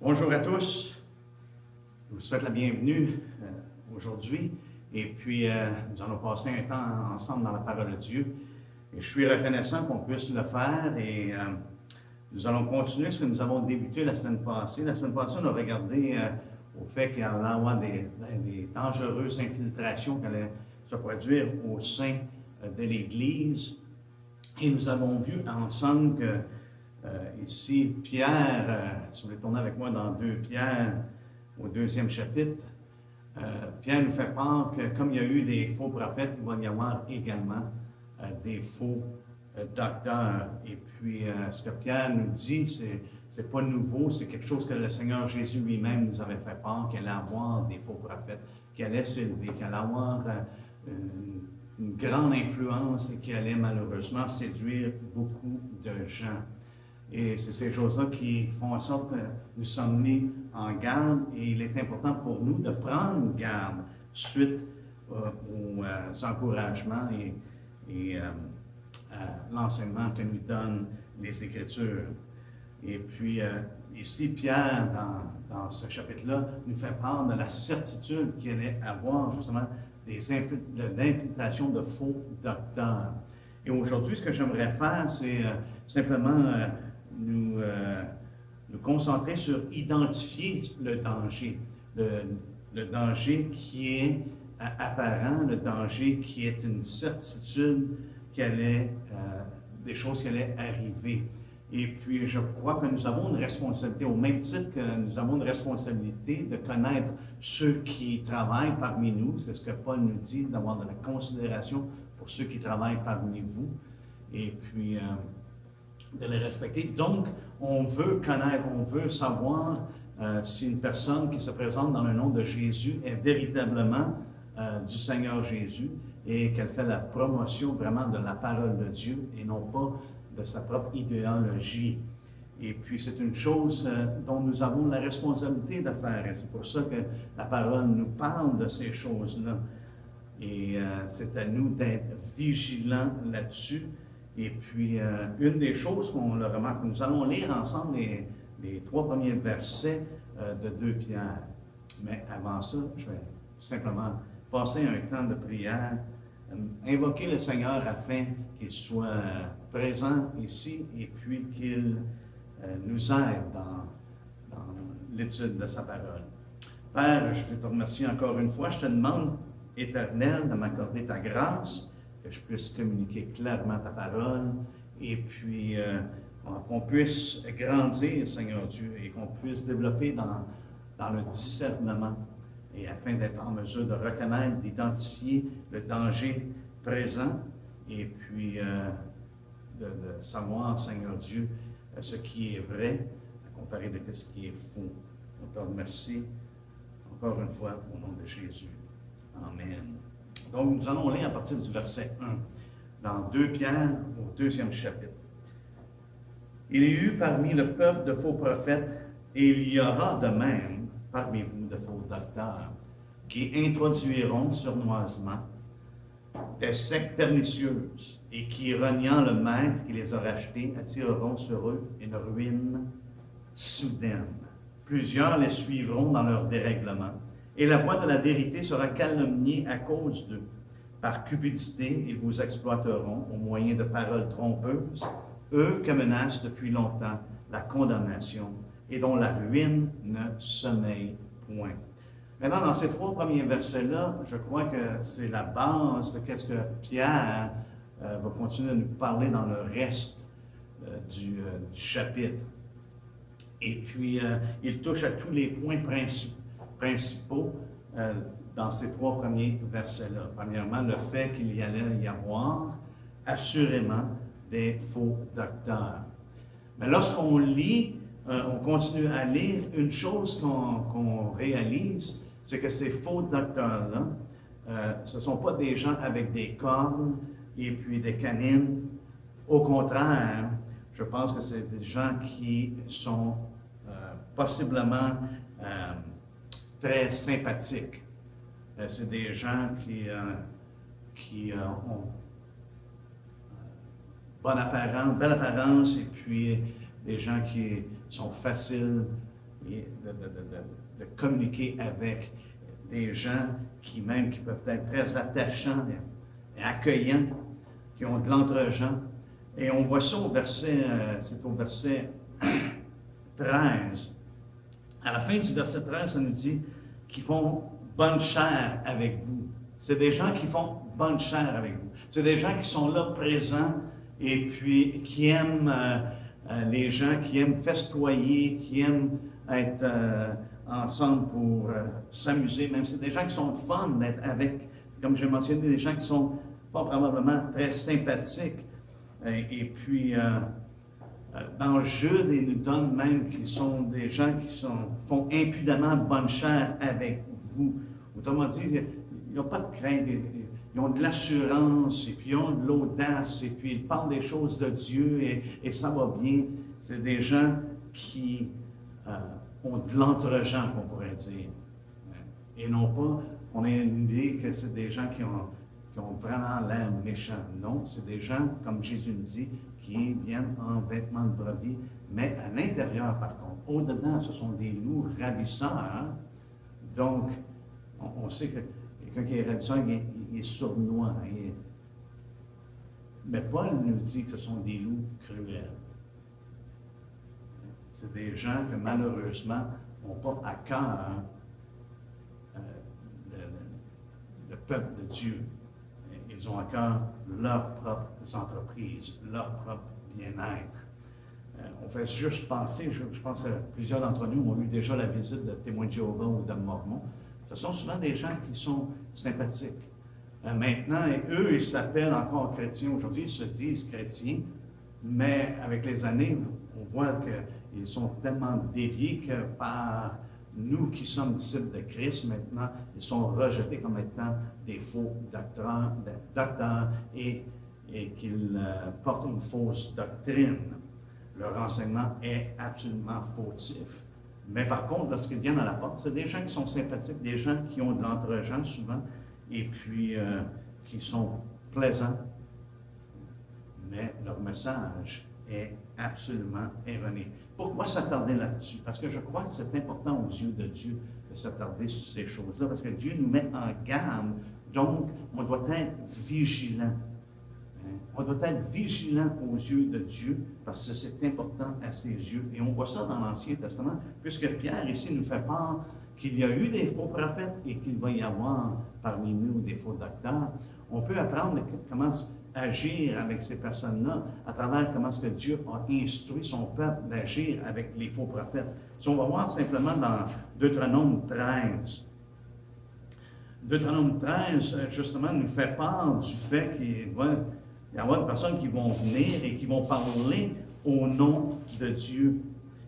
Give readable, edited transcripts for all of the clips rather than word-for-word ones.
Bonjour à tous, je vous souhaite la bienvenue aujourd'hui et puis nous allons passer un temps ensemble dans la parole de Dieu et je suis reconnaissant qu'on puisse le faire et nous allons continuer ce que nous avons débuté la semaine passée. La semaine passée, on a regardé au fait qu'il y allait y avoir des dangereuses infiltrations qui allaient se produire au sein de l'Église et nous avons vu ensemble que ici, Pierre, si vous voulez tourner avec moi dans 2 Pierre, au 2e chapitre, Pierre nous fait part que comme il y a eu des faux prophètes, il va y avoir également des faux docteurs. Et puis, ce que Pierre nous dit, c'est pas nouveau, c'est quelque chose que le Seigneur Jésus lui-même nous avait fait part, qu'il allait avoir des faux prophètes, qu'il allait s'élever, qu'il allait avoir une grande influence et qu'il allait malheureusement séduire beaucoup de gens. Et c'est ces choses-là qui font en sorte que nous sommes mis en garde et il est important pour nous de prendre garde suite aux encouragements et à l'enseignement que nous donnent les Écritures. Et puis, ici, Pierre, dans ce chapitre-là, nous fait part de la certitude qu'il allait avoir justement d'infiltration de faux docteurs. Et aujourd'hui, ce que j'aimerais faire, c'est simplement nous concentrer sur identifier le danger, le danger qui est apparent, le danger qui est une certitude des choses qui allaient arriver. Et puis, je crois que nous avons une responsabilité, au même titre que nous avons une responsabilité de connaître ceux qui travaillent parmi nous. C'est ce que Paul nous dit, d'avoir de la considération pour ceux qui travaillent parmi vous. Et puis, de les respecter. Donc, on veut connaître, on veut savoir si une personne qui se présente dans le nom de Jésus est véritablement du Seigneur Jésus et qu'elle fait la promotion vraiment de la parole de Dieu et non pas de sa propre idéologie. Et puis, c'est une chose dont nous avons la responsabilité de faire. Et c'est pour ça que la parole nous parle de ces choses-là. Et c'est à nous d'être vigilants là-dessus. Et puis, une des choses qu'on le remarque, nous allons lire ensemble les 3 premiers versets de 2 Pierre. Mais avant ça, je vais simplement passer un temps de prière, invoquer le Seigneur afin qu'il soit présent ici et puis qu'il nous aide dans l'étude de sa parole. Père, je veux te remercier encore une fois. Je te demande, Éternel, de m'accorder ta grâce, que je puisse communiquer clairement ta parole et puis qu'on puisse grandir, Seigneur Dieu, et qu'on puisse développer dans le discernement et afin d'être en mesure de reconnaître, d'identifier le danger présent et puis de savoir, Seigneur Dieu, ce qui est vrai à comparer de ce qui est faux. On te remercie encore une fois au nom de Jésus. Amen. Donc, nous allons lire à partir du verset 1, dans 2 Pierre, au 2e chapitre. Il y eut parmi le peuple de faux prophètes, et il y aura de même parmi vous de faux docteurs, qui introduiront sournoisement des sectes pernicieuses, et qui, reniant le maître qui les a rachetés, attireront sur eux une ruine soudaine. Plusieurs les suivront dans leur dérèglement, et la voix de la vérité sera calomniée à cause d'eux. Par cupidité, ils vous exploiteront au moyen de paroles trompeuses, eux que menace depuis longtemps la condamnation et dont la ruine ne sommeille point. Maintenant, dans ces 3 premiers versets-là, je crois que c'est la base de ce que Pierre va continuer à nous parler dans le reste du chapitre. Et puis, il touche à tous les points principaux dans ces 3 premiers versets-là. Premièrement, le fait qu'il y allait y avoir assurément des faux docteurs. Mais lorsqu'on lit, on continue à lire, une chose qu'on réalise, c'est que ces faux docteurs-là, ce ne sont pas des gens avec des cornes et puis des canines. Au contraire, je pense que c'est des gens qui sont possiblement très sympathiques. C'est des gens qui ont belle apparence et puis des gens qui sont faciles et de communiquer avec des gens qui peuvent être très attachants et accueillants, qui ont de l'entre-gens. Et on voit ça c'est au verset 13. À la fin du verset 13, ça nous dit qu'ils font bonne chère avec vous. C'est des gens qui font bonne chère avec vous. C'est des gens qui sont là présents et puis qui aiment les gens, qui aiment festoyer, qui aiment être ensemble pour s'amuser. Même c'est des gens qui sont fun d'être avec, comme j'ai mentionné, des gens qui sont pas probablement très sympathiques. Et puis, dans Jude, il nous donne même qu'ils sont des gens qui font impudemment bonne chère avec vous. Autrement dit, ils n'ont pas de crainte, ils ont de l'assurance, et puis ils ont de l'audace, et puis ils parlent des choses de Dieu, et ça va bien. C'est des gens qui ont de l'entre-gens, qu'on pourrait dire. Et non pas, on a une idée que c'est des gens qui ont vraiment l'air méchants. Non, c'est des gens, comme Jésus nous dit, qui viennent en vêtements de brebis, mais à l'intérieur, par contre, au-dedans, ce sont des loups ravisseurs. Donc, on sait que quelqu'un qui est ravisseur, il est sournois. Mais Paul nous dit que ce sont des loups cruels. C'est des gens que, malheureusement, n'ont pas à cœur le peuple de Dieu. Ils ont à cœur leurs propres entreprises, leur propre bien-être. On fait juste penser, je pense que plusieurs d'entre nous ont eu déjà la visite de témoins de Jéhovah ou de Mormons. Ce sont souvent des gens qui sont sympathiques. Maintenant, eux, ils s'appellent encore chrétiens aujourd'hui, ils se disent chrétiens, mais avec les années, on voit qu'ils sont tellement déviés que par nous qui sommes disciples de Christ, maintenant, ils sont rejetés comme étant des faux docteurs et qu'ils portent une fausse doctrine. Leur enseignement est absolument fautif. Mais par contre, lorsqu'ils viennent à la porte, c'est des gens qui sont sympathiques, des gens qui ont de l'entre-gens souvent, et puis qui sont plaisants. Mais leur message est absolument erroné. Pourquoi s'attarder là-dessus? Parce que je crois que c'est important aux yeux de Dieu de s'attarder sur ces choses-là, parce que Dieu nous met en garde, donc on doit être vigilant. On doit être vigilant aux yeux de Dieu, parce que c'est important à ses yeux. Et on voit ça dans l'Ancien Testament, puisque Pierre ici nous fait part qu'il y a eu des faux prophètes et qu'il va y avoir parmi nous des faux docteurs. On peut apprendre comment agir avec ces personnes-là à travers comment est-ce que Dieu a instruit son peuple d'agir avec les faux prophètes. Si on va voir simplement dans Deutéronome 13. Deutéronome 13, justement, nous fait part du fait qu'il va y avoir des personnes qui vont venir et qui vont parler au nom de Dieu,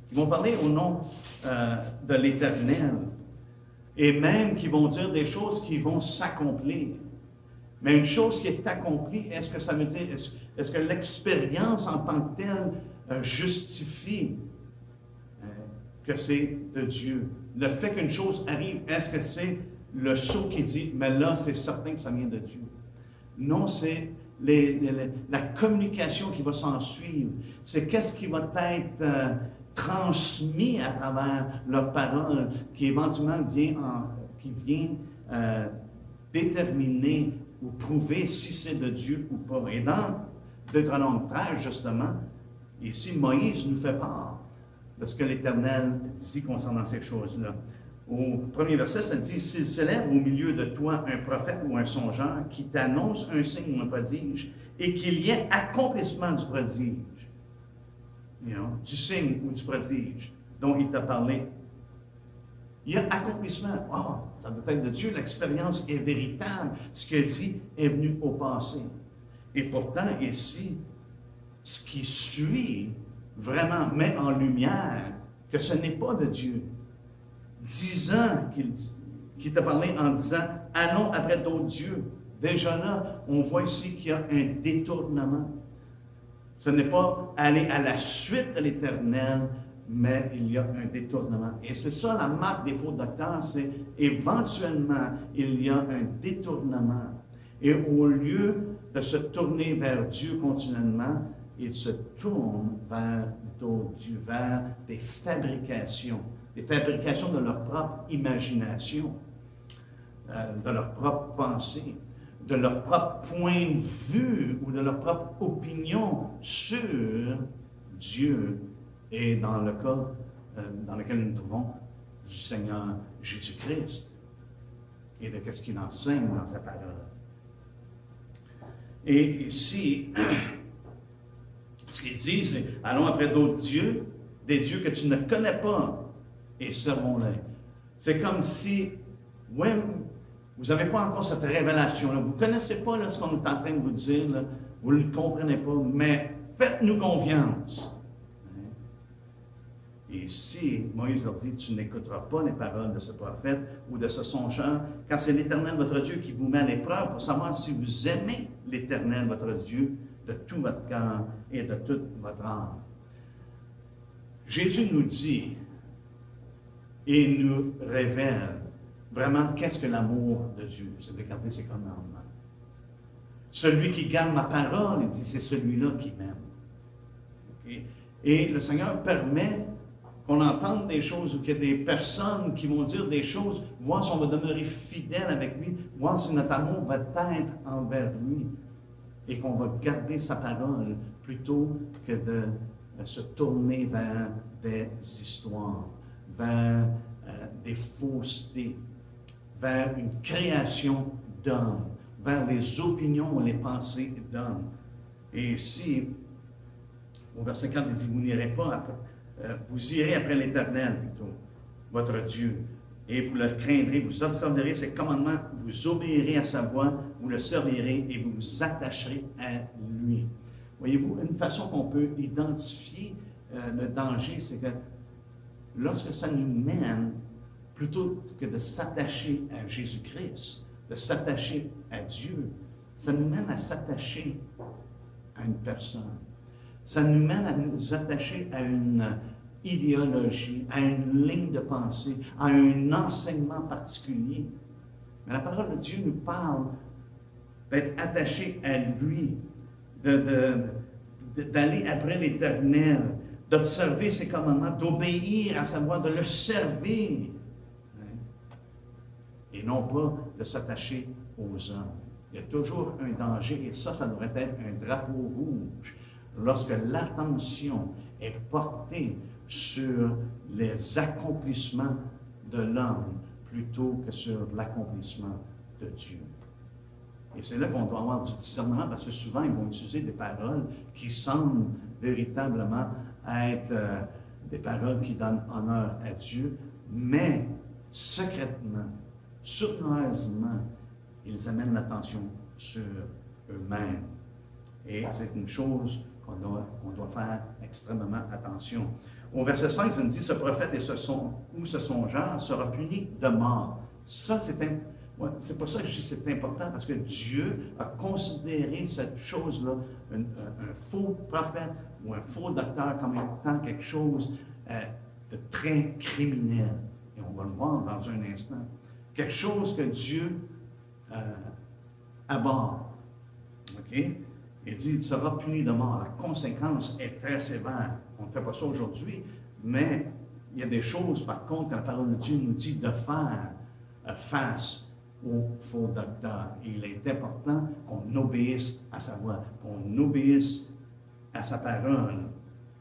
qui vont parler au nom de l'Éternel, et même qui vont dire des choses qui vont s'accomplir. Mais une chose qui est accomplie, est-ce que ça veut dire, est-ce que l'expérience en tant que telle justifie que c'est de Dieu? Le fait qu'une chose arrive, est-ce que c'est le sceau qui dit, mais là, c'est certain que ça vient de Dieu? Non, c'est la communication qui va s'en suivre. C'est qu'est-ce qui va être transmis à travers leur parole, qui éventuellement vient déterminer ou prouver si c'est de Dieu ou pas. Et dans Deutéronome 13, justement, ici, Moïse nous fait part de ce que l'Éternel dit concernant ces choses-là. Au premier verset, ça dit « S'il s'élève au milieu de toi un prophète ou un songeur qui t'annonce un signe ou un prodige, et qu'il y ait accomplissement du prodige, du signe ou du prodige dont il t'a parlé. Il y a accomplissement. Oh, ça doit être de Dieu, l'expérience est véritable. Ce qu'il dit est venu au passé. Et pourtant, ici, ce qui suit vraiment met en lumière que ce n'est pas de Dieu. 10 ans qu'il t'a parlé en disant « Allons après d'autres dieux ». Déjà là, on voit ici qu'il y a un détournement. Ce n'est pas aller à la suite de l'Éternel, mais il y a un détournement. Et c'est ça la marque des faux docteurs, c'est éventuellement, il y a un détournement. Et au lieu de se tourner vers Dieu continuellement, il se tourne vers d'autres dieux, vers des fabrications de leur propre imagination, de leur propre pensée, de leur propre point de vue ou de leur propre opinion sur Dieu et dans le cas dans lequel nous nous trouvons du Seigneur Jésus-Christ et de ce qu'il enseigne dans sa parole. Et ici, ce qu'il dit, c'est « Allons après d'autres dieux, des dieux que tu ne connais pas, et servons-les. » C'est comme si, ouais, vous n'avez pas encore cette révélation-là, vous ne connaissez pas là, ce qu'on est en train de vous dire, là, vous ne le comprenez pas, mais faites-nous confiance. Et ici, Moïse leur dit, tu n'écouteras pas les paroles de ce prophète ou de ce songeur, car c'est l'Éternel votre Dieu qui vous met à l'épreuve pour savoir si vous aimez l'Éternel votre Dieu de tout votre cœur et de toute votre âme. Jésus nous dit et nous révèle vraiment qu'est-ce que l'amour de Dieu, c'est de garder ses commandements. Celui qui garde ma parole, il dit, c'est celui-là qui m'aime. Okay? Et le Seigneur permet qu'on entende des choses ou qu'il y a des personnes qui vont dire des choses, voir si on va demeurer fidèle avec lui, voir si notre amour va être envers lui et qu'on va garder sa parole plutôt que de se tourner vers des histoires, vers des faussetés, vers une création d'hommes, vers les opinions et les pensées d'hommes. Et ici, au verset 4, il dit, vous n'irez pas après. Vous irez après l'Éternel, plutôt, votre Dieu, et vous le craindrez, vous observerez ses commandements, vous obéirez à sa voix, vous le servirez et vous vous attacherez à lui. Voyez-vous, une façon qu'on peut identifier le danger, c'est que lorsque ça nous mène, plutôt que de s'attacher à Jésus-Christ, de s'attacher à Dieu, ça nous mène à s'attacher à une personne. Ça nous mène à nous attacher à une idéologie, à une ligne de pensée, à un enseignement particulier. Mais la parole de Dieu nous parle d'être attaché à lui, d'aller après l'Éternel, d'observer ses commandements, d'obéir à sa voix, de le servir. Et non pas de s'attacher aux hommes. Il y a toujours un danger, et ça devrait être un drapeau rouge. Lorsque l'attention est portée sur les accomplissements de l'homme plutôt que sur l'accomplissement de Dieu. Et c'est là qu'on doit avoir du discernement, parce que souvent, ils vont utiliser des paroles qui semblent véritablement être des paroles qui donnent honneur à Dieu, mais secrètement, sournoisement, ils amènent l'attention sur eux-mêmes. Et c'est une chose qu'on doit faire extrêmement attention. Au verset 5, ça nous dit, ce prophète et ce songeur sera puni de mort. Ça, c'est pour ça que je dis que c'est important, parce que Dieu a considéré cette chose-là, un faux prophète ou un faux docteur, comme étant quelque chose de très criminel. Et on va le voir dans un instant. Quelque chose que Dieu abhorre. OK? Il dit, il sera puni de mort. La conséquence est très sévère. On ne fait pas ça aujourd'hui, mais il y a des choses, par contre, que la parole de Dieu nous dit de faire face au faux docteur. Et il est important qu'on obéisse à sa voix, qu'on obéisse à sa parole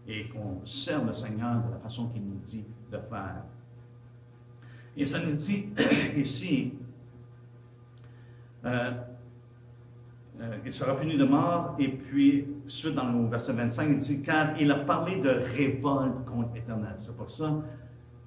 et qu'on serve le Seigneur de la façon qu'il nous dit de faire. Et ça nous dit ici, il sera puni de mort, et puis, suite dans le verset 25, il dit, car il a parlé de révolte contre l'Éternel. C'est pour ça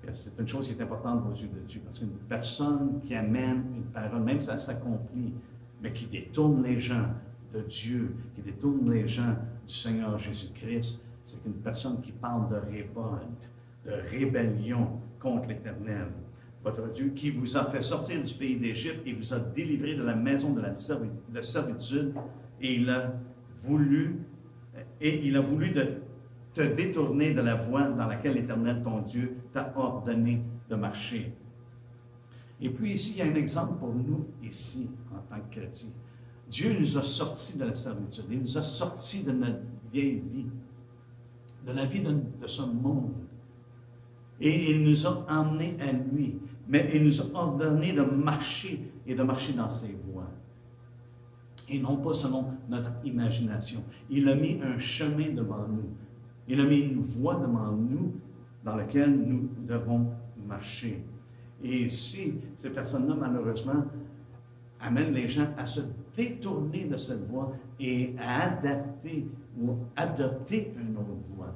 que c'est une chose qui est importante aux yeux de Dieu, parce qu'une personne qui amène une parole, même si ça s'accomplit, mais qui détourne les gens de Dieu, qui détourne les gens du Seigneur Jésus-Christ, c'est une personne qui parle de révolte, de rébellion contre l'Éternel, votre Dieu, qui vous a fait sortir du pays d'Égypte et vous a délivré de la maison de servitude, et il a voulu de te détourner de la voie dans laquelle l'Éternel, ton Dieu, t'a ordonné de marcher. Et puis ici, il y a un exemple pour nous, ici, en tant que chrétiens. Dieu nous a sortis de la servitude, il nous a sortis de notre vieille vie, de la vie de ce monde. Et il nous a emmenés à lui, mais il nous a ordonné de marcher et de marcher dans ses voies. Et non pas selon notre imagination. Il a mis un chemin devant nous. Il a mis une voie devant nous dans laquelle nous devons marcher. Et si ces personnes-là, malheureusement, amènent les gens à se détourner de cette voie et à adapter ou adopter une autre voie,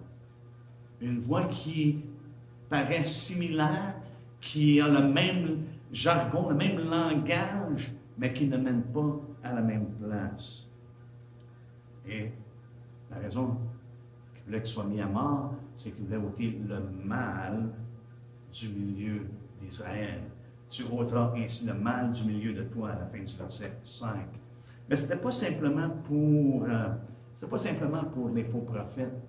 une voie qui paraît similaire, qui a le même jargon, le même langage, mais qui ne mène pas à la même place. Et la raison qu'il voulait qu'il soit mis à mort, c'est qu'il voulait ôter le mal du milieu d'Israël. Tu ôteras ainsi le mal du milieu de toi, à la fin du verset 5. Mais ce n'était pas simplement pour les faux prophètes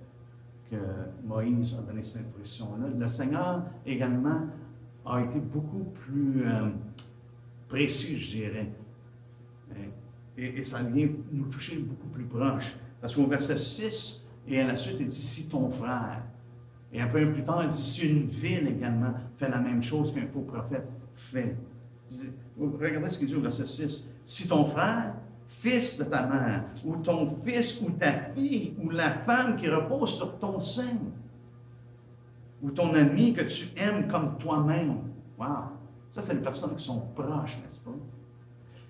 que Moïse a donné cette instruction-là. Le Seigneur également a été beaucoup plus précis, je dirais. Et ça vient nous toucher beaucoup plus proche. Parce qu'au verset 6, et à la suite, il dit « si ton frère ». Et un peu plus tard, il dit « si une ville également fait la même chose qu'un faux prophète fait ». Regardez ce qu'il dit au verset 6. « Si ton frère, fils de ta mère, ou ton fils ou ta fille, ou la femme qui repose sur ton sein, ou ton ami que tu aimes comme toi-même. » Wow! Ça, c'est les personnes qui sont proches, n'est-ce pas?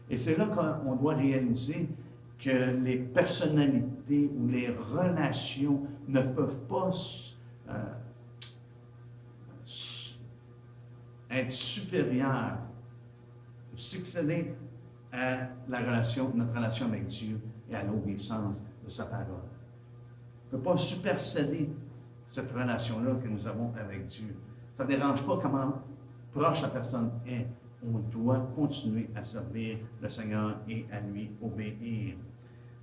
Et c'est là qu'on doit réaliser que les personnalités ou les relations ne peuvent pas être supérieures ou succéder à notre relation avec Dieu et à l'obéissance de sa parole. On ne peut pas superséder cette relation-là que nous avons avec Dieu. Ça ne dérange pas comment proche la personne est. On doit continuer à servir le Seigneur et à lui obéir.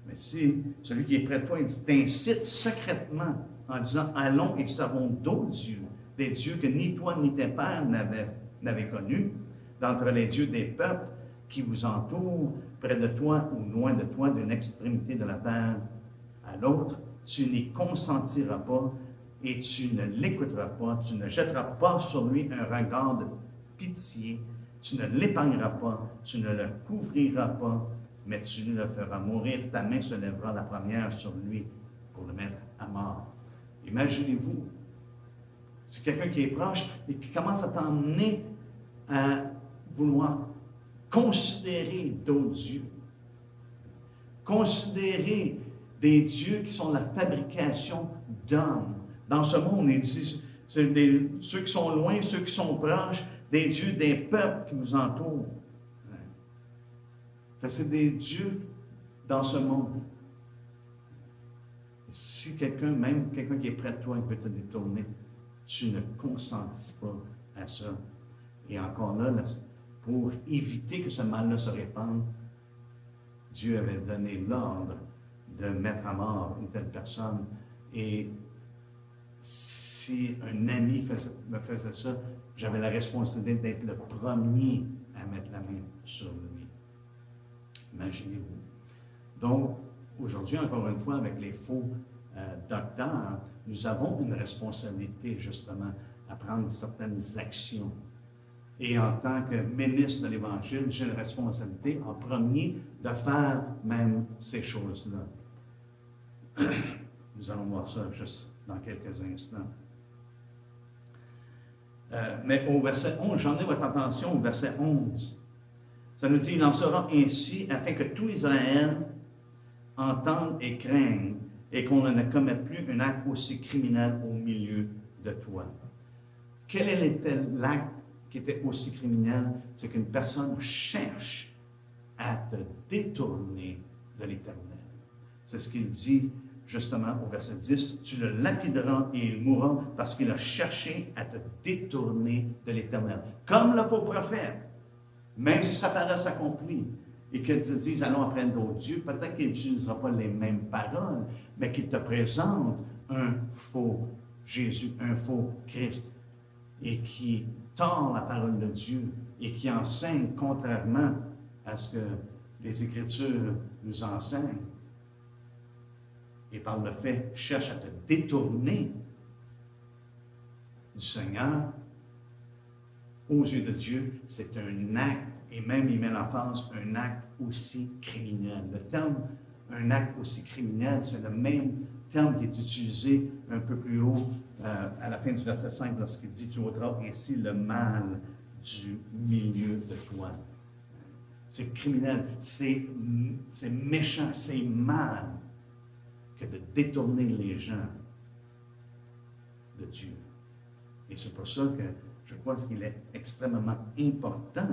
Mais si celui qui est près de toi, il t'incite secrètement en disant « Allons et servons d'autres dieux, des dieux que ni toi ni tes pères n'avaient connus, d'entre les dieux des peuples qui vous entourent, près de toi ou loin de toi, d'une extrémité de la terre à l'autre, tu n'y consentiras pas et tu ne l'écouteras pas, tu ne jetteras pas sur lui un regard de pitié, tu ne l'épargneras pas, tu ne le couvriras pas, mais tu le feras mourir, ta main se lèvera la première sur lui pour le mettre à mort. » Imaginez-vous, c'est quelqu'un qui est proche et qui commence à t'emmener à vouloir considérer d'autres dieux, considérer des dieux qui sont la fabrication d'hommes. Dans ce monde, il dit, c'est ceux qui sont loin, ceux qui sont proches, des dieux des peuples qui vous entourent. C'est des dieux dans ce monde. Si même quelqu'un qui est près de toi, veut te détourner, tu ne consentis pas à ça. Et encore là, pour éviter que ce mal-là se répande, Dieu avait donné l'ordre de mettre à mort une telle personne. Et si un ami me faisait ça, j'avais la responsabilité d'être le premier à mettre la main sur lui. Imaginez-vous. Donc, aujourd'hui, encore une fois, avec les faux docteurs, nous avons une responsabilité, justement, à prendre certaines actions. Et en tant que ministre de l'Évangile, j'ai une responsabilité, en premier, de faire même ces choses-là. Nous allons voir ça juste dans quelques instants. Mais au verset 11, j'en ai votre attention au verset 11. Ça nous dit, il en sera ainsi afin que tout Israël entende et craigne et qu'on ne commette plus un acte aussi criminel au milieu de toi. Quel était l'acte qui était aussi criminel? C'est qu'une personne cherche à te détourner de l'Éternel. C'est ce qu'il dit justement au verset 10, « Tu le lapideras et il mourra parce qu'il a cherché à te détourner de l'Éternel. » Comme le faux prophète, même si sa parole s'accomplit et qu'il te dise « Allons après d'autres dieux », peut-être qu'il n'utilisera pas les mêmes paroles, mais qu'il te présente un faux Jésus, un faux Christ, et qui tord la parole de Dieu et qui enseigne contrairement à ce que les Écritures nous enseignent. et par le fait cherche à te détourner du Seigneur, aux yeux de Dieu, c'est un acte, et même il met l'emphase, un acte aussi criminel. Le terme « un acte aussi criminel », c'est le même terme qui est utilisé un peu plus haut, à la fin du verset 5, lorsqu'il dit « Tu ôteras ainsi le mal du milieu de toi ». C'est criminel, c'est méchant, c'est mal que de détourner les gens de Dieu. Et c'est pour ça que je crois qu'il est extrêmement important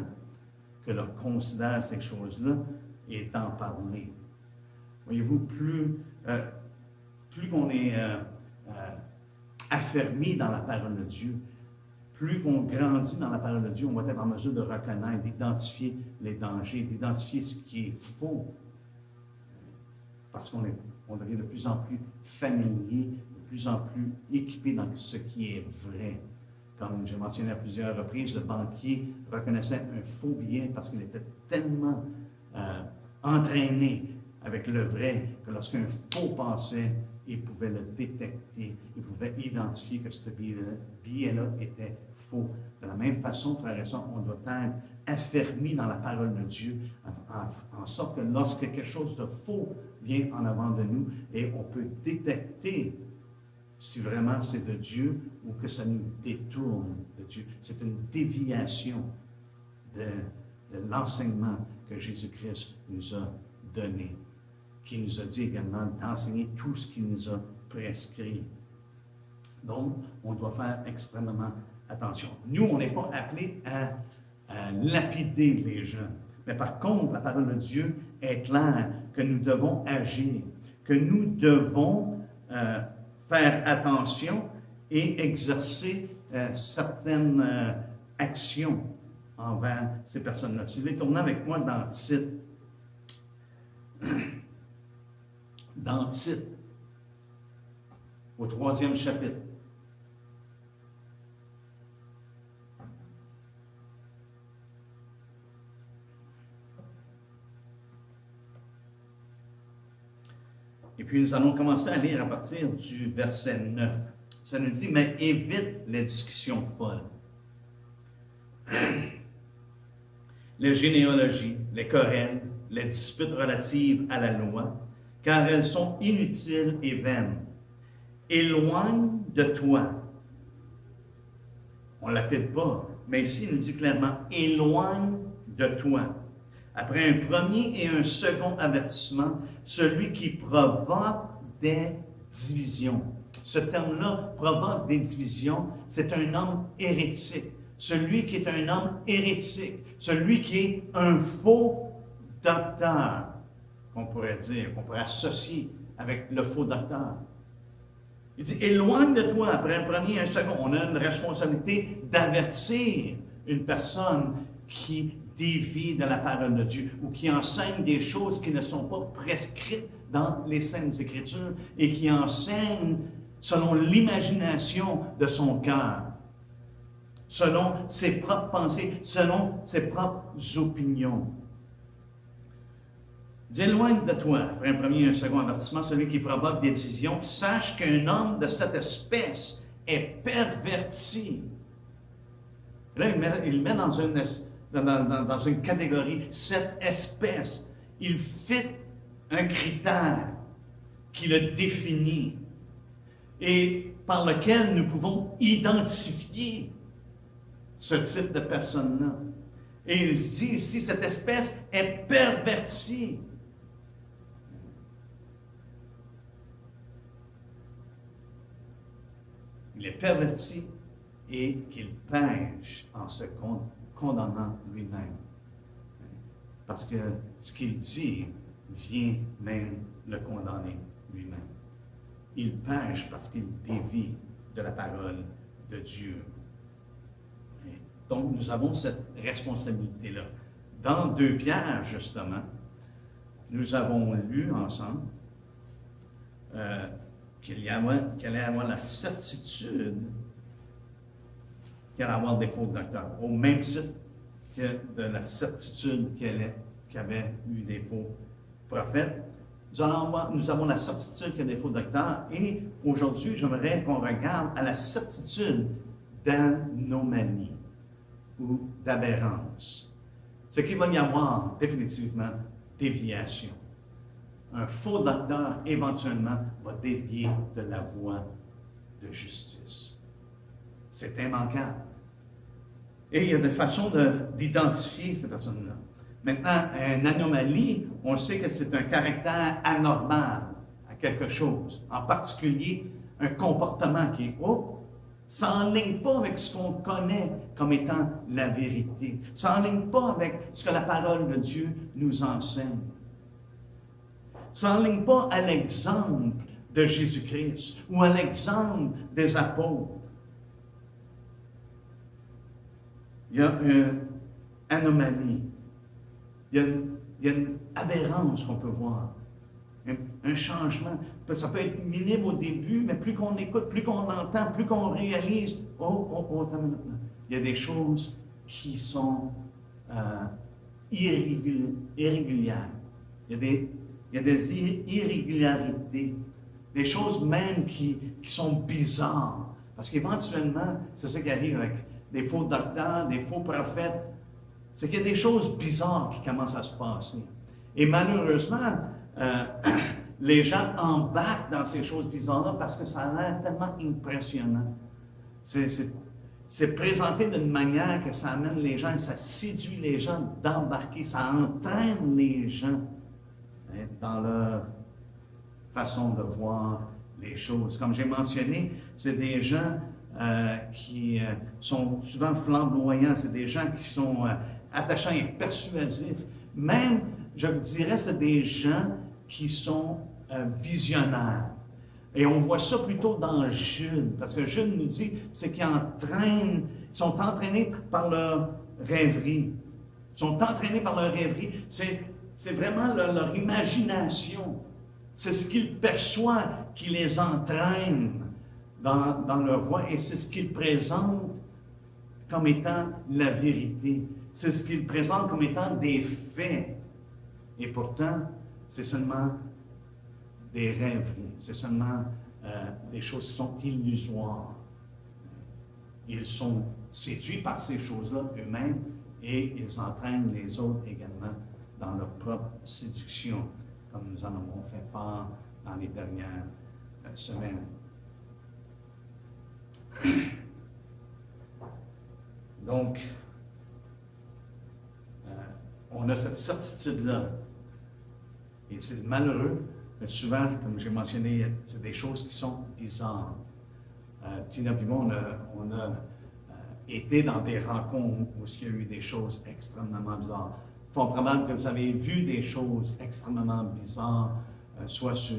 que l'on considère ces choses-là et d'en parler. Voyez-vous, plus qu'on est affermi dans la parole de Dieu, plus qu'on grandit dans la parole de Dieu, on va être en mesure de reconnaître, d'identifier les dangers, d'identifier ce qui est faux. Parce qu'on devient de plus en plus familier, de plus en plus équipé dans ce qui est vrai. Comme j'ai mentionné à plusieurs reprises, le banquier reconnaissait un faux billet parce qu'il était tellement entraîné avec le vrai que lorsqu'un faux passait, il pouvait le détecter, il pouvait identifier que ce billet-là était faux. De la même façon, frères et sœurs, on doit être affermi dans la parole de Dieu, en sorte que lorsque quelque chose de faux vient en avant de nous, et on peut détecter si vraiment c'est de Dieu ou que ça nous détourne de Dieu. C'est une déviation de l'enseignement que Jésus-Christ nous a donné, qui nous a dit également d'enseigner tout ce qu'il nous a prescrit. Donc, on doit faire extrêmement attention. Nous, on n'est pas appelés à lapider les gens. Mais par contre, la parole de Dieu est claire que nous devons agir, que nous devons faire attention et exercer certaines actions envers ces personnes-là. Si vous voulez tourner avec moi dans Tite, au 3e chapitre. Et puis nous allons commencer à lire à partir du verset 9. Ça nous dit, mais évite les discussions folles, les généalogies, les querelles, les disputes relatives à la loi, car elles sont inutiles et vaines. Éloigne de toi. On ne l'appelle pas, mais ici il nous dit clairement, éloigne de toi. Après un premier et un second avertissement, celui qui provoque des divisions. Ce terme-là, provoque des divisions, c'est un homme hérétique. Celui qui est un homme hérétique, celui qui est un faux docteur, qu'on pourrait dire, qu'on pourrait associer avec le faux docteur. Il dit, éloigne de toi, après un premier et un second. On a une responsabilité d'avertir une personne qui dévie de la parole de Dieu ou qui enseigne des choses qui ne sont pas prescrites dans les Saintes Écritures et qui enseigne selon l'imagination de son cœur, selon ses propres pensées, selon ses propres opinions. Dis, éloigne de toi, après un premier et un second avertissement, celui qui provoque des divisions, sache qu'un homme de cette espèce est perverti. Là, il met dans une catégorie, cette espèce. Il fit un critère qui le définit et par lequel nous pouvons identifier ce type de personne-là. Et il dit ici, cette espèce est pervertie. Il est perverti et qu'il pêche en se condamnant lui-même. Parce que ce qu'il dit vient même le condamner lui-même. Il pêche parce qu'il dévie de la parole de Dieu. Donc, nous avons cette responsabilité-là. Dans 2 Pierre, justement, nous avons lu ensemble qu'il allait avoir la certitude qu'il allait avoir des faux docteurs, au même titre que de la certitude qu'il y avait eu des faux prophètes. nous avons la certitude qu'il y a des faux docteurs. Et aujourd'hui, j'aimerais qu'on regarde à la certitude d'anomalie ou d'aberrance. Ce qu'il va y avoir définitivement déviation. Un faux docteur, éventuellement, va dévier de la voie de justice. C'est immanquable. Et il y a des façons d'identifier ces personnes-là. Maintenant, une anomalie, on sait que c'est un caractère anormal à quelque chose. En particulier, un comportement qui est s'enligne pas avec ce qu'on connaît comme étant la vérité. S'enligne pas avec ce que la parole de Dieu nous enseigne. S'enligne pas à l'exemple de Jésus-Christ ou à l'exemple des apôtres. Il y a une anomalie. Il y a une aberrance qu'on peut voir. Un changement. Ça peut être minime au début, mais plus qu'on écoute, plus qu'on entend, plus qu'on réalise. Il y a des choses qui sont irrégulières. Il y a des irrégularités. Des choses même qui sont bizarres. Parce qu'éventuellement, c'est ça qui arrive avec des faux docteurs, des faux prophètes. C'est qu'il y a des choses bizarres qui commencent à se passer. Et malheureusement, les gens embarquent dans ces choses bizarres-là parce que ça a l'air tellement impressionnant. C'est présenté d'une manière que ça amène les gens, ça séduit les gens d'embarquer, ça entraîne les gens dans leur façon de voir les choses. Comme j'ai mentionné, c'est des gens qui sont souvent flamboyants, c'est des gens qui sont attachants et persuasifs. Même, je dirais, c'est des gens qui sont visionnaires. Et on voit ça plutôt dans Jude, parce que Jude nous dit, c'est qu'ils sont entraînés par leur rêverie. Ils sont entraînés par leur rêverie. C'est vraiment leur imagination. C'est ce qu'ils perçoivent qui les entraîne dans leur voie, et c'est ce qu'ils présentent comme étant la vérité. C'est ce qu'ils présentent comme étant des faits. Et pourtant, c'est seulement des rêveries, c'est seulement des choses qui sont illusoires. Ils sont séduits par ces choses-là eux-mêmes et ils entraînent les autres également dans leur propre séduction, comme nous en avons fait part dans les dernières semaines. Donc, on a cette certitude-là. Et c'est malheureux, mais souvent, comme j'ai mentionné, c'est des choses qui sont bizarres. Tina et moi, on a été dans des rencontres où il y a eu des choses extrêmement bizarres. Fort probable que vous avez vu des choses extrêmement bizarres, soit sur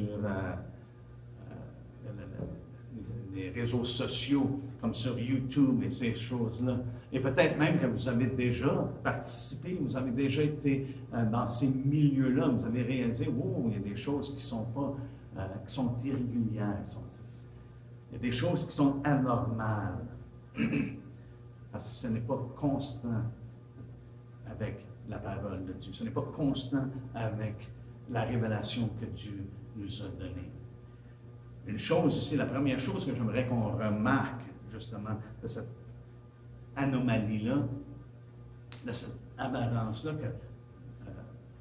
les réseaux sociaux, comme sur YouTube et ces choses-là. Et peut-être même que vous avez déjà participé, vous avez déjà été dans ces milieux-là, vous avez réalisé, il y a des choses qui sont irrégulières, il y a des choses qui sont anormales, parce que ce n'est pas constant avec la parole de Dieu, ce n'est pas constant avec la révélation que Dieu nous a donnée. Une chose ici, la première chose que j'aimerais qu'on remarque, justement, de cette anomalie-là, de cette aberrance-là que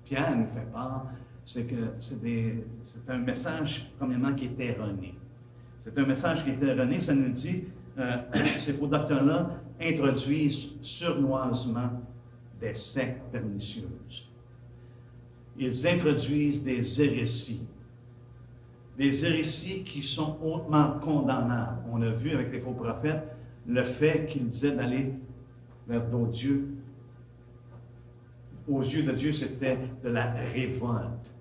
Pierre nous fait part, c'est que c'est un message, premièrement, qui est erroné. C'est un message qui est erroné, ça nous dit, ces faux docteurs-là introduisent sournoisement des sectes pernicieuses. Ils introduisent des hérésies. Des hérésies qui sont hautement condamnables. On a vu avec les faux prophètes le fait qu'ils disaient d'aller vers d'autres dieux. Aux yeux de Dieu, c'était de la révolte.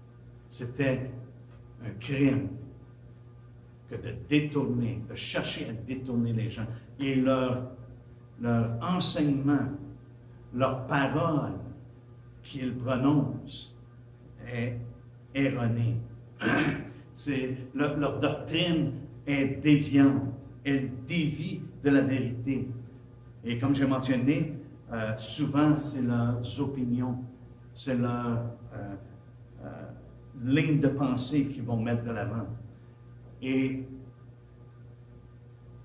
C'était un crime que de détourner, de chercher à détourner les gens. Et leur enseignement, leur parole qu'ils prononcent est erronée. Leur doctrine est déviante, elle dévie de la vérité. Et comme j'ai mentionné, souvent c'est leurs opinions, c'est leur lignes de pensée qu'ils vont mettre de l'avant. Et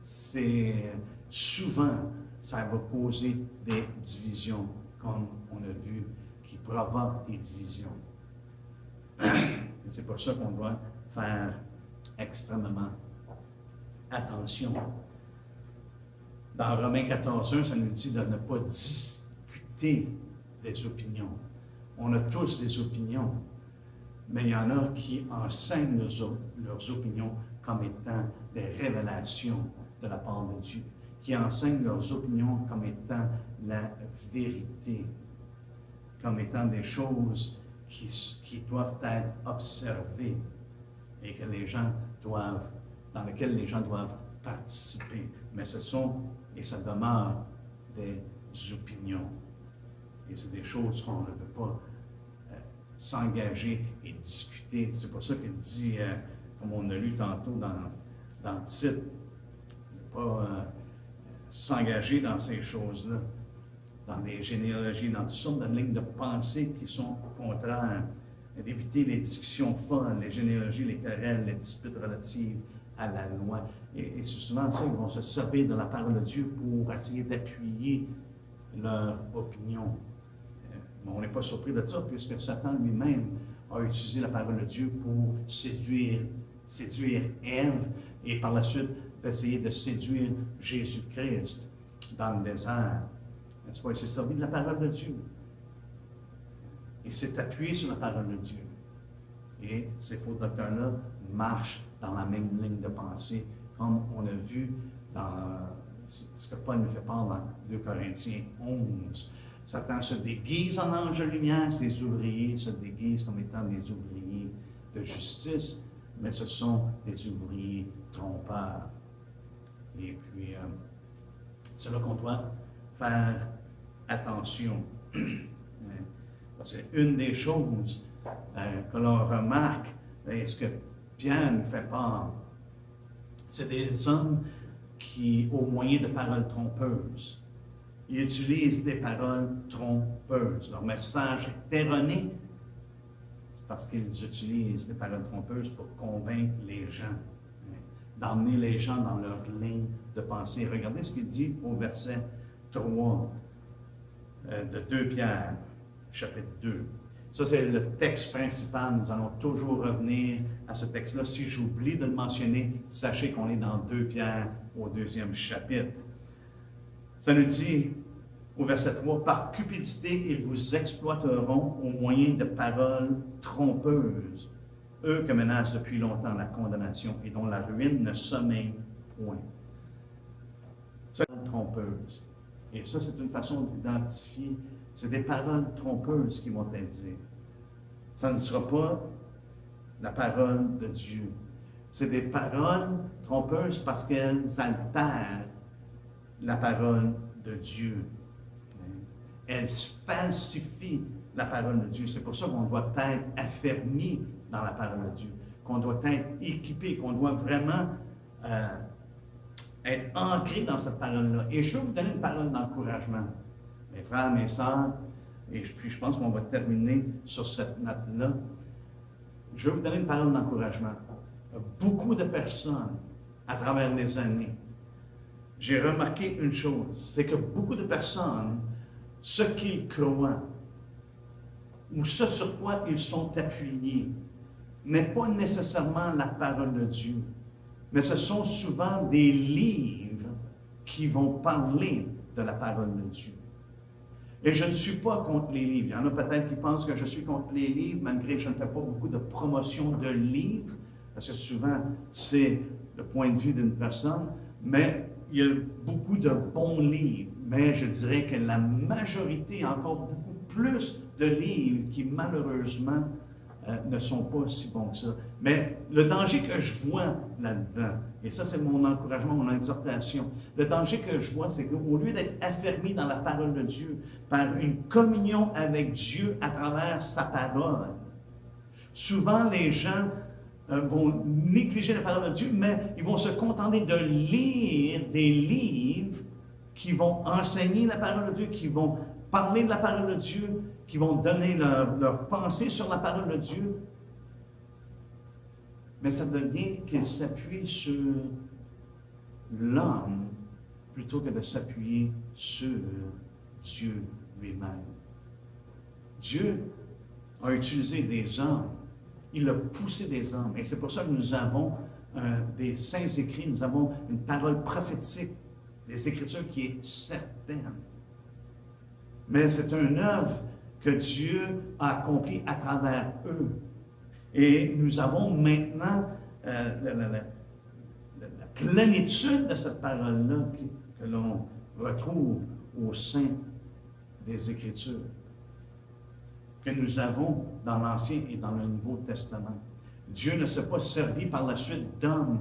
c'est souvent, ça va causer des divisions, comme on a vu, qui provoquent des divisions. Et c'est pour ça qu'on doit faire extrêmement attention. Dans Romains 14:1, ça nous dit de ne pas discuter des opinions. On a tous des opinions, mais il y en a qui enseignent leurs opinions comme étant des révélations de la part de Dieu, qui enseignent leurs opinions comme étant la vérité, comme étant des choses qui doivent être observées et que les gens doivent, dans lesquelles les gens doivent participer. Mais ce sont, et ça demeure, des opinions. Et c'est des choses qu'on ne veut pas s'engager et discuter. C'est pour ça qu'il dit, comme on a lu tantôt dans Tite, ne pas s'engager dans ces choses-là, dans des généalogies, dans toutes sortes de lignes de pensée qui sont contraires, d'éviter les discussions folles, les généalogies, les querelles, les disputes relatives à la loi. Et c'est souvent ça, ils vont se servir de la parole de Dieu pour essayer d'appuyer leur opinion. Mais on n'est pas surpris de ça, puisque Satan lui-même a utilisé la parole de Dieu pour séduire Ève, et par la suite d'essayer de séduire Jésus-Christ dans le désert. N'est-ce pas? Il s'est servi de la parole de Dieu. Il s'est appuyé sur la parole de Dieu. Et ces faux docteurs-là marchent dans la même ligne de pensée, comme on a vu dans ce que Paul nous fait part dans 2 Corinthiens 11. Satan se déguise en ange de lumière, ses ouvriers se déguisent comme étant des ouvriers de justice, mais ce sont des ouvriers trompeurs. Et puis, c'est là qu'on doit faire attention. Parce qu'une des choses que l'on remarque, et ce que Pierre nous fait part, c'est des hommes qui, au moyen de paroles trompeuses, ils utilisent des paroles trompeuses. Leur message est erroné, c'est parce qu'ils utilisent des paroles trompeuses pour convaincre les gens, d'emmener les gens dans leur ligne de pensée. Regardez ce qu'il dit au verset 3 de 2 Pierre, chapitre 2. Ça, c'est le texte principal. Nous allons toujours revenir à ce texte-là. Si j'oublie de le mentionner, sachez qu'on est dans 2 Pierre au 2e chapitre. Ça nous dit, au verset 3, « Par cupidité, ils vous exploiteront au moyen de paroles trompeuses, eux que menacent depuis longtemps la condamnation et dont la ruine ne sommeille point. » Ça, c'est une trompeuse. Et ça, c'est une façon d'identifier. C'est des paroles trompeuses qui vont être dites. Ça ne sera pas la parole de Dieu. C'est des paroles trompeuses parce qu'elles altèrent la parole de Dieu. Elles falsifient la parole de Dieu. C'est pour ça qu'on doit être affermi dans la parole de Dieu, qu'on doit être équipé, qu'on doit vraiment être ancré dans cette parole-là. Et je veux vous donner une parole d'encouragement. Mes frères, mes sœurs, et puis je pense qu'on va terminer sur cette note-là. Je veux vous donner une parole d'encouragement. Beaucoup de personnes, à travers les années, j'ai remarqué une chose, c'est que beaucoup de personnes, ce qu'ils croient, ou ce sur quoi ils sont appuyés, n'est pas nécessairement la parole de Dieu, mais ce sont souvent des livres qui vont parler de la parole de Dieu. Et je ne suis pas contre les livres. Il y en a peut-être qui pensent que je suis contre les livres, malgré que je ne fais pas beaucoup de promotion de livres, parce que souvent, c'est le point de vue d'une personne, mais il y a beaucoup de bons livres. Mais je dirais que la majorité, encore beaucoup plus de livres qui, malheureusement, ne sont pas si bons que ça. Mais le danger que je vois là-dedans, et ça c'est mon encouragement, mon exhortation, le danger que je vois, c'est qu'au lieu d'être affermi dans la parole de Dieu, par une communion avec Dieu à travers sa parole, souvent les gens vont négliger la parole de Dieu, mais ils vont se contenter de lire des livres qui vont enseigner la parole de Dieu, qui vont parler de la parole de Dieu, qui vont donner leur pensée sur la parole de Dieu, mais ça devient qu'il s'appuie sur l'homme plutôt que de s'appuyer sur Dieu lui-même. Dieu a utilisé des hommes, il a poussé des hommes, et c'est pour ça que nous avons des saints écrits, nous avons une parole prophétique, des Écritures qui est certaine. Mais c'est une œuvre que Dieu a accomplie à travers eux. Et nous avons maintenant la plénitude de cette parole-là que l'on retrouve au sein des Écritures, que nous avons dans l'Ancien et dans le Nouveau Testament. Dieu ne s'est pas servi par la suite d'hommes.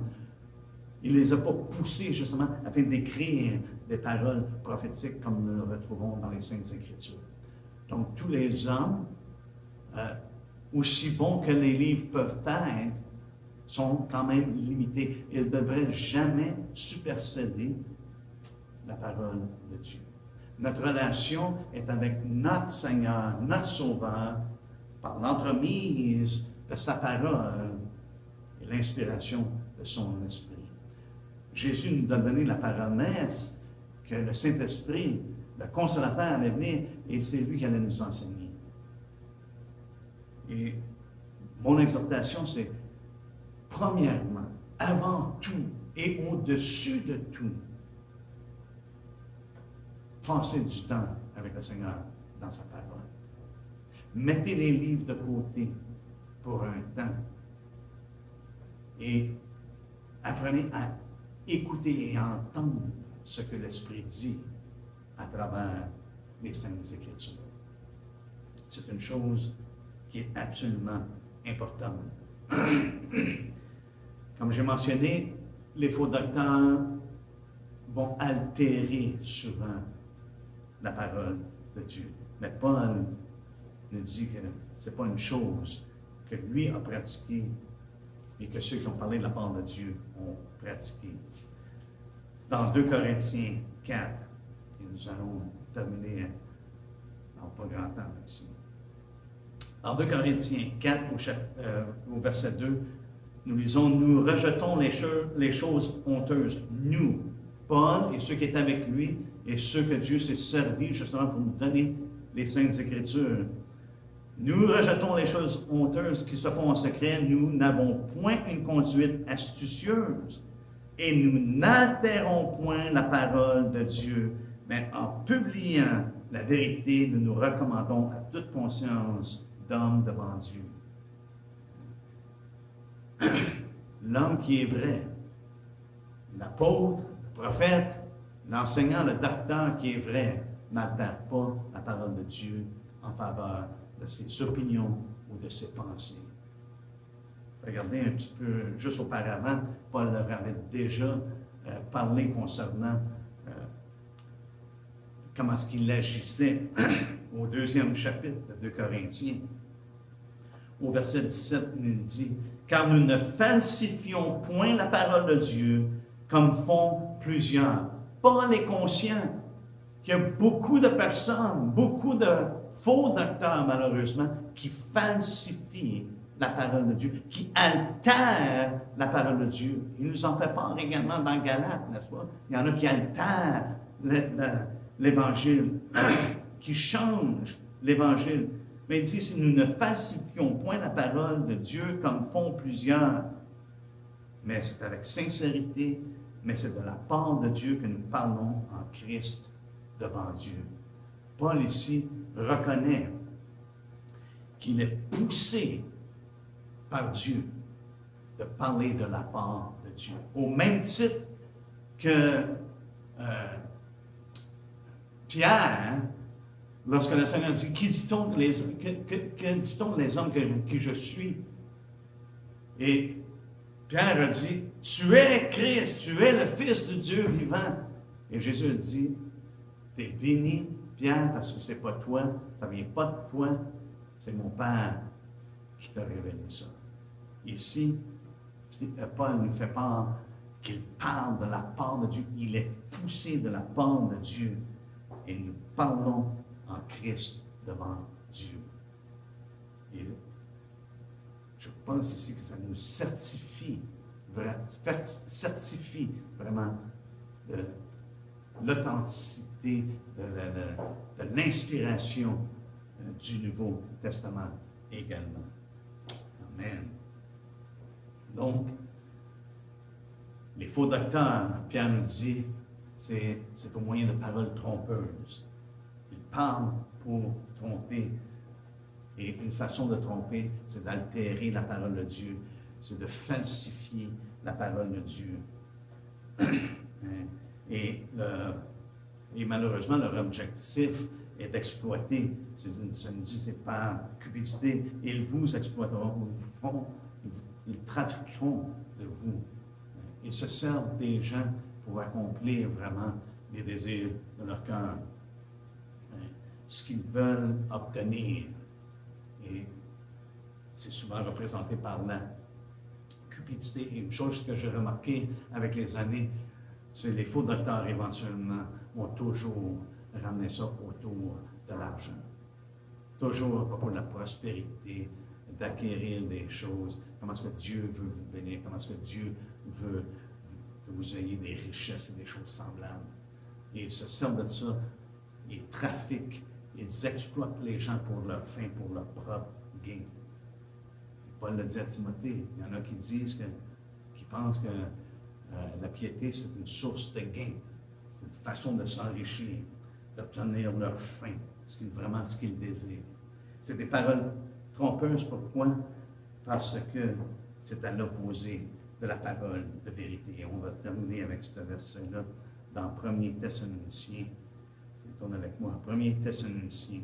Il ne les a pas poussés justement afin d'écrire des paroles prophétiques comme nous le retrouvons dans les Saintes Écritures. Donc tous les hommes, aussi bons que les livres peuvent être, sont quand même limités. Ils ne devraient jamais superséder la parole de Dieu. Notre relation est avec notre Seigneur, notre Sauveur, par l'entremise de sa parole et l'inspiration de son esprit. Jésus nous a donné la promesse que le Saint-Esprit, le Consolateur, allait venir et c'est lui qui allait nous enseigner. Et mon exhortation, c'est premièrement, avant tout et au-dessus de tout, passez du temps avec le Seigneur dans sa parole. Mettez les livres de côté pour un temps et apprenez à écouter et entendre ce que l'Esprit dit à travers les Saintes Écritures. C'est une chose qui est absolument importante. Comme j'ai mentionné, les faux docteurs vont altérer souvent la parole de Dieu. Mais Paul nous dit que ce n'est pas une chose que lui a pratiquée et que ceux qui ont parlé de la part de Dieu ont pratiquée. Dans 2 Corinthiens 4, et nous allons terminer dans pas grand temps ici. Dans 2 Corinthiens 4, au verset 2, nous lisons « Nous rejetons les choses honteuses, nous, Paul et ceux qui étaient avec lui, et ceux que Dieu s'est servi justement pour nous donner les Saintes Écritures. Nous rejetons les choses honteuses qui se font en secret, nous n'avons point une conduite astucieuse, et nous n'altérons point la parole de Dieu, mais en publiant la vérité, nous nous recommandons à toute conscience d'homme devant Dieu. » L'homme qui est vrai, l'apôtre, le prophète, l'enseignant, le docteur qui est vrai, n'altère pas la parole de Dieu en faveur de ses opinions ou de ses pensées. Regardez un petit peu, juste auparavant, Paul leur avait déjà parlé concernant comment est-ce qu'il agissait au 2e chapitre de 2 Corinthiens. Au verset 17, il nous dit « Car nous ne falsifions point la parole de Dieu comme font plusieurs. » Paul est conscient qu'il y a beaucoup de personnes, beaucoup de faux docteurs malheureusement, qui falsifient la parole de Dieu, qui altèrent la parole de Dieu. Il nous en fait part également dans Galates, n'est-ce pas? Il y en a qui altèrent l'Évangile, qui changent l'Évangile. Mais il dit, si nous ne falsifions point la parole de Dieu comme font plusieurs, mais c'est avec sincérité, mais c'est de la part de Dieu que nous parlons en Christ devant Dieu. Paul ici reconnaît qu'il est poussé par Dieu de parler de la part de Dieu. Au même titre que Pierre, lorsque le Seigneur dit, que dit-on les hommes que je suis? Et Pierre a dit, tu es Christ, tu es le Fils de Dieu vivant. Et Jésus a dit, tu es béni, Pierre, parce que ce n'est pas toi, ça ne vient pas de toi, c'est mon Père qui t'a révélé ça. Ici, Paul nous fait part qu'il parle de la part de Dieu, il est poussé de la part de Dieu, et nous parlons en Christ devant Dieu. Et je pense ici que ça nous certifie, certifie vraiment de l'authenticité, de l'inspiration du Nouveau Testament également. Amen. Donc, les faux docteurs, Pierre nous dit, c'est au moyen de paroles trompeuses. Ils parlent pour tromper. Et une façon de tromper, c'est d'altérer la parole de Dieu, c'est de falsifier la parole de Dieu. Et malheureusement, leur objectif est d'exploiter. Ça nous dit, c'est par cupidité. Ils vous exploiteront, ils trafiqueront de vous. Ils se servent des gens pour accomplir vraiment les désirs de leur cœur, ce qu'ils veulent obtenir. Et c'est souvent représenté par la cupidité. Et une chose que j'ai remarqué avec les années, c'est les faux docteurs éventuellement vont toujours ramener ça autour de l'argent. Toujours à propos de la prospérité, d'acquérir des choses, comment est-ce que Dieu veut vous bénir, comment est-ce que Dieu veut que vous ayez des richesses et des choses semblables. Et ils se servent de ça, ils trafiquent, ils exploitent les gens pour leur fin, pour leur propre gain. Paul le dit à Timothée, il y en a qui disent, qui pensent que la piété, c'est une source de gain, c'est une façon de s'enrichir, d'obtenir leur fin, vraiment ce qu'ils désirent. C'est des paroles trompeuses, pourquoi? Parce que c'est à l'opposé de la parole de vérité. Et on va terminer avec ce verset-là dans 1er Thessaloniciens. Tourne avec moi. 1er Thessaloniciens.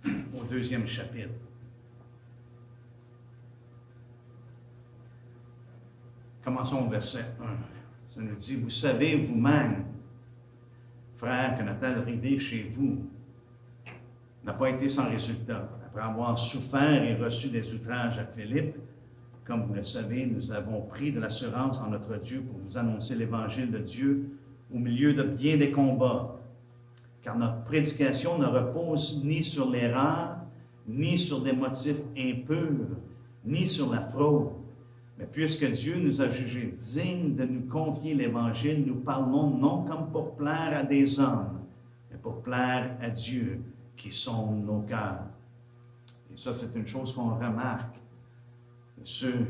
Au 2e chapitre. Commençons au verset 1. Ça nous dit, vous savez vous-même, frères, que notre arrivée chez vous n'a pas été sans résultat. Après avoir souffert et reçu des outrages à Philippe, comme vous le savez, nous avons pris de l'assurance en notre Dieu pour vous annoncer l'évangile de Dieu au milieu de bien des combats. Car notre prédication ne repose ni sur l'erreur, ni sur des motifs impurs, ni sur la fraude. Mais puisque Dieu nous a jugés dignes de nous confier l'Évangile, nous parlons non comme pour plaire à des hommes, mais pour plaire à Dieu, qui sonde nos cœurs. Et ça, c'est une chose qu'on remarque. Ceux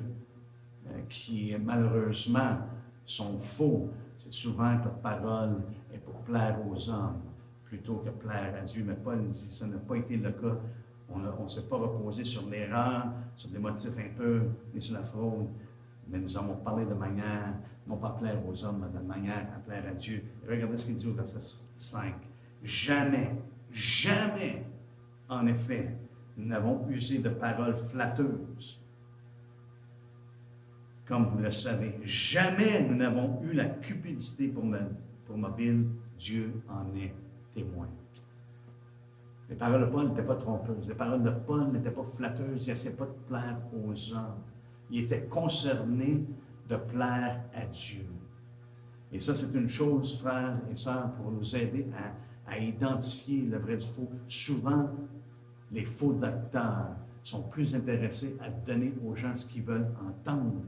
qui, malheureusement, sont faux, c'est souvent que leur parole est pour plaire aux hommes, plutôt que plaire à Dieu. Mais Paul dit que ça n'a pas été le cas. On ne s'est pas reposé sur l'erreur, sur des motifs impurs, ni sur la fraude. Mais nous avons parlé de manière, non pas plaire aux hommes, mais de manière à plaire à Dieu. Regardez ce qu'il dit au verset 5. Jamais, jamais, en effet, nous n'avons usé de paroles flatteuses. Comme vous le savez, jamais nous n'avons eu la cupidité pour mobile. Dieu en est témoin. Les paroles de Paul n'étaient pas trompeuses. Les paroles de Paul n'étaient pas flatteuses. Il n'essayait pas de plaire aux hommes. Il était concerné de plaire à Dieu. Et ça, c'est une chose, frères et sœurs, pour nous aider à identifier le vrai du faux. Souvent, les faux docteurs sont plus intéressés à donner aux gens ce qu'ils veulent entendre,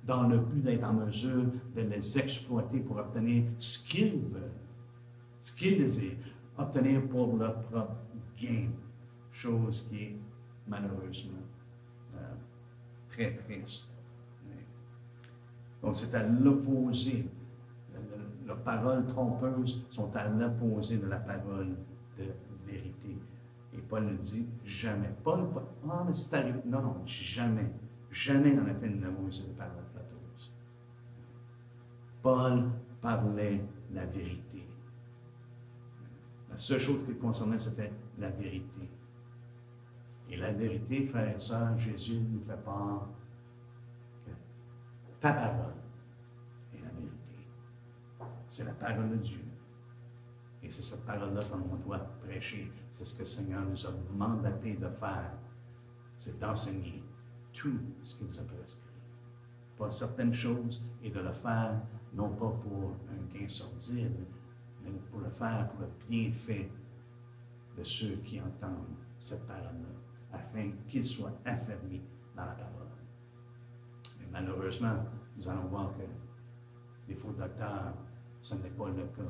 dans le but d'être en mesure de les exploiter pour obtenir ce qu'ils veulent, ce qu'ils désirent, obtenir pour leur propre gain, chose qui est malheureusement très triste. Donc c'est à l'opposé. Leurs paroles trompeuses sont à l'opposé de la parole de vérité. Et Paul nous dit jamais. Paul ne va, ah, mais c'est arrivé. Non, non, jamais. Jamais, en effet, nous n'avons usé de paroles flatteuses. Paul parlait la vérité. La seule chose qui le concernait, c'était la vérité. Et la vérité, frères et sœurs, Jésus nous fait part que ta parole est la vérité. C'est la parole de Dieu. Et c'est cette parole-là qu'on doit prêcher. C'est ce que le Seigneur nous a mandaté de faire. C'est d'enseigner tout ce qu'il nous a prescrit. Pas certaines choses, et de le faire, non pas pour un gain sordide, mais pour le faire pour le bienfait de ceux qui entendent cette parole-là, afin qu'ils soient affermis dans la parole. Mais malheureusement, nous allons voir que les faux docteurs, ce n'est pas le cas.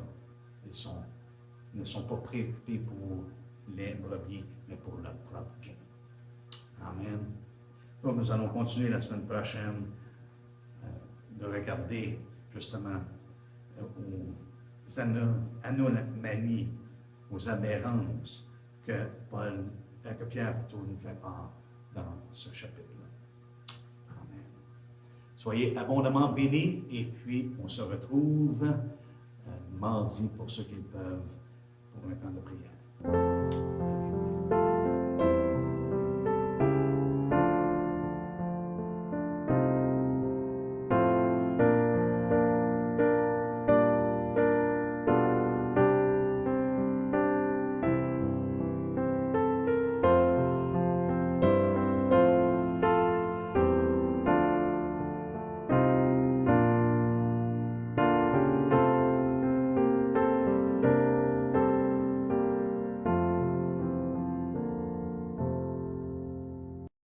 Ils ne sont pas préoccupés pour les brebis, mais pour leur propre gain. Amen. Donc, nous allons continuer la semaine prochaine de regarder justement aux anomalies, aux aberrances que Pierre plutôt nous fait part dans ce chapitre-là. Amen. Soyez abondamment bénis et puis on se retrouve mardi pour ceux qui le peuvent pour un temps de prière. Amen.